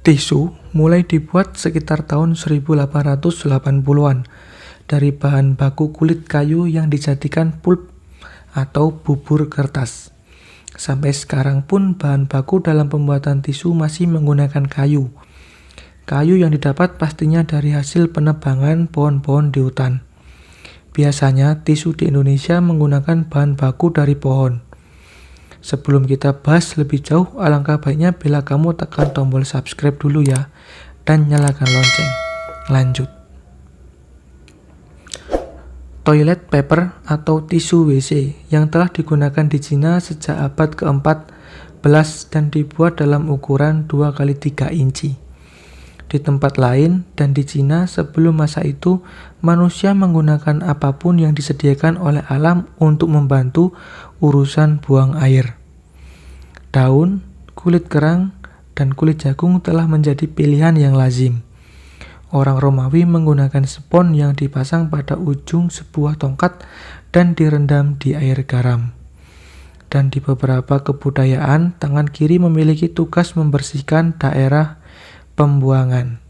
Tisu mulai dibuat sekitar tahun 1880-an dari bahan baku kulit kayu yang dijadikan pulp atau bubur kertas. Sampai sekarang pun bahan baku dalam pembuatan tisu masih menggunakan kayu. Kayu yang didapat pastinya dari hasil penebangan pohon-pohon di hutan. Biasanya tisu di Indonesia menggunakan bahan baku dari pohon. Sebelum kita bahas lebih jauh, alangkah baiknya bila kamu tekan tombol subscribe dulu ya, dan nyalakan lonceng. Lanjut. Toilet paper atau tisu WC yang telah digunakan di Cina sejak abad ke-14 dan dibuat dalam ukuran 2x3 inci. Di tempat lain dan di Cina sebelum masa itu, manusia menggunakan apapun yang disediakan oleh alam untuk membantu urusan buang air. Daun, kulit kerang, dan kulit jagung telah menjadi pilihan yang lazim. Orang Romawi menggunakan spons yang dipasang pada ujung sebuah tongkat dan direndam di air garam. Dan di beberapa kebudayaan, tangan kiri memiliki tugas membersihkan daerah pembuangan.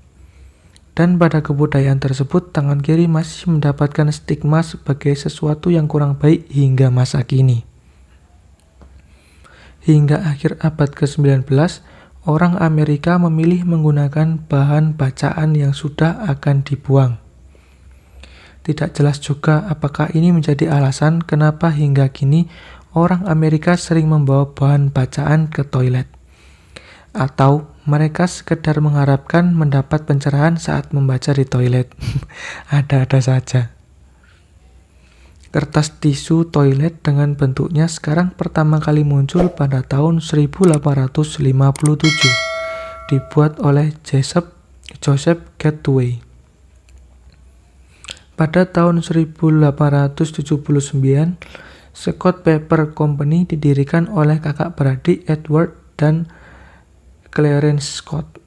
Dan pada kebudayaan tersebut, tangan kiri masih mendapatkan stigma sebagai sesuatu yang kurang baik hingga masa kini. Hingga akhir abad ke-19, orang Amerika memilih menggunakan bahan bacaan yang sudah akan dibuang. Tidak jelas juga apakah ini menjadi alasan kenapa hingga kini orang Amerika sering membawa bahan bacaan ke toilet. Atau mereka sekedar mengharapkan mendapat pencerahan saat membaca di toilet. Ada-ada saja. Kertas tisu toilet dengan bentuknya sekarang pertama kali muncul pada tahun 1857. Dibuat oleh Joseph Gateway. Pada tahun 1879, Scott Paper Company didirikan oleh kakak beradik Edward dan Clarence Scott.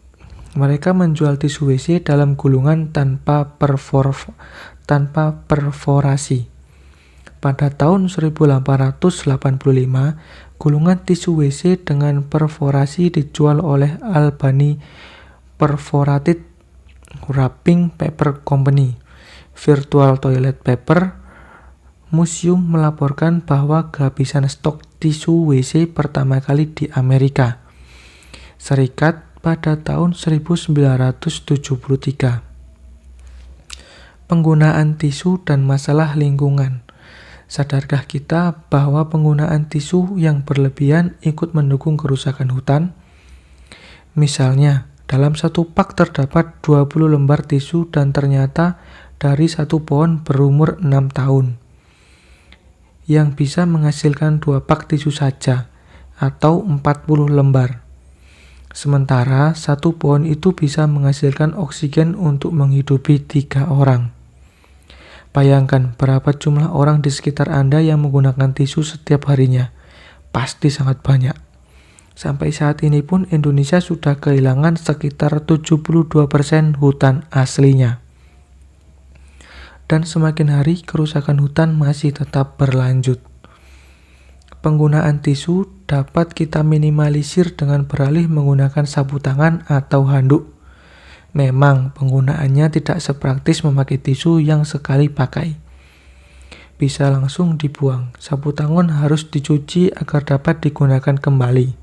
Mereka menjual tisu WC dalam gulungan tanpa perforasi. Pada tahun 1885, gulungan tisu WC dengan perforasi dijual oleh Albany Perforated Wrapping Paper Company. Virtual Toilet Paper Museum melaporkan bahwa kehabisan stok tisu WC pertama kali di Amerika Serikat pada tahun 1973. Penggunaan tisu dan masalah lingkungan. Sadarkah kita bahwa penggunaan tisu yang berlebihan ikut mendukung kerusakan hutan? Misalnya, dalam satu pak terdapat 20 lembar tisu dan ternyata dari satu pohon berumur 6 tahun, yang bisa menghasilkan 2 pak tisu saja, atau 40 lembar. Sementara satu pohon itu bisa menghasilkan oksigen untuk menghidupi 3 orang. Bayangkan berapa jumlah orang di sekitar Anda yang menggunakan tisu setiap harinya. Pasti sangat banyak. Sampai saat ini pun Indonesia sudah kehilangan sekitar 72% hutan aslinya. Dan semakin hari kerusakan hutan masih tetap berlanjut. Penggunaan tisu dapat kita minimalisir dengan beralih menggunakan sapu tangan atau handuk. Memang penggunaannya tidak sepraktis memakai tisu yang sekali pakai. Bisa langsung dibuang. Sapu tangan harus dicuci agar dapat digunakan kembali.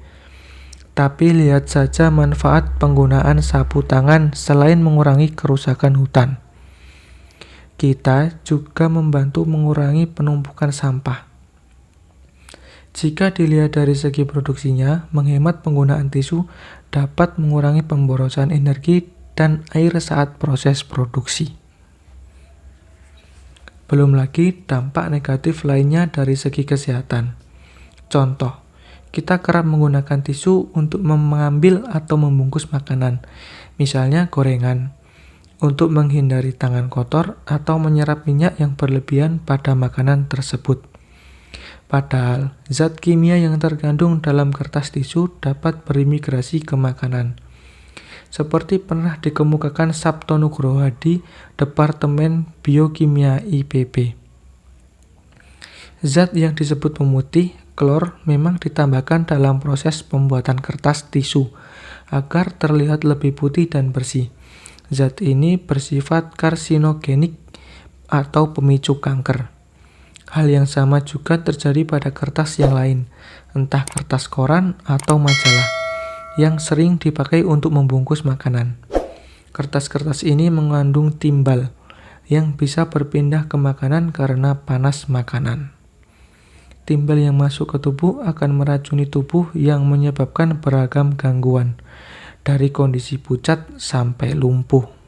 Tapi lihat saja manfaat penggunaan sapu tangan selain mengurangi kerusakan hutan. Kita juga membantu mengurangi penumpukan sampah. Jika dilihat dari segi produksinya, menghemat penggunaan tisu dapat mengurangi pemborosan energi dan air saat proses produksi. Belum lagi dampak negatif lainnya dari segi kesehatan. Contoh, kita kerap menggunakan tisu untuk mengambil atau membungkus makanan, misalnya gorengan, untuk menghindari tangan kotor atau menyerap minyak yang berlebihan pada makanan tersebut. Padahal, zat kimia yang terkandung dalam kertas tisu dapat berimigrasi ke makanan. Seperti pernah dikemukakan Sabto Nugroho di Departemen Biokimia IPB. Zat yang disebut pemutih, klor, memang ditambahkan dalam proses pembuatan kertas tisu agar terlihat lebih putih dan bersih. Zat ini bersifat karsinogenik atau pemicu kanker. Hal yang sama juga terjadi pada kertas yang lain, entah kertas koran atau majalah, yang sering dipakai untuk membungkus makanan. Kertas-kertas ini mengandung timbal yang bisa berpindah ke makanan karena panas makanan. Timbal yang masuk ke tubuh akan meracuni tubuh yang menyebabkan beragam gangguan, dari kondisi pucat sampai lumpuh.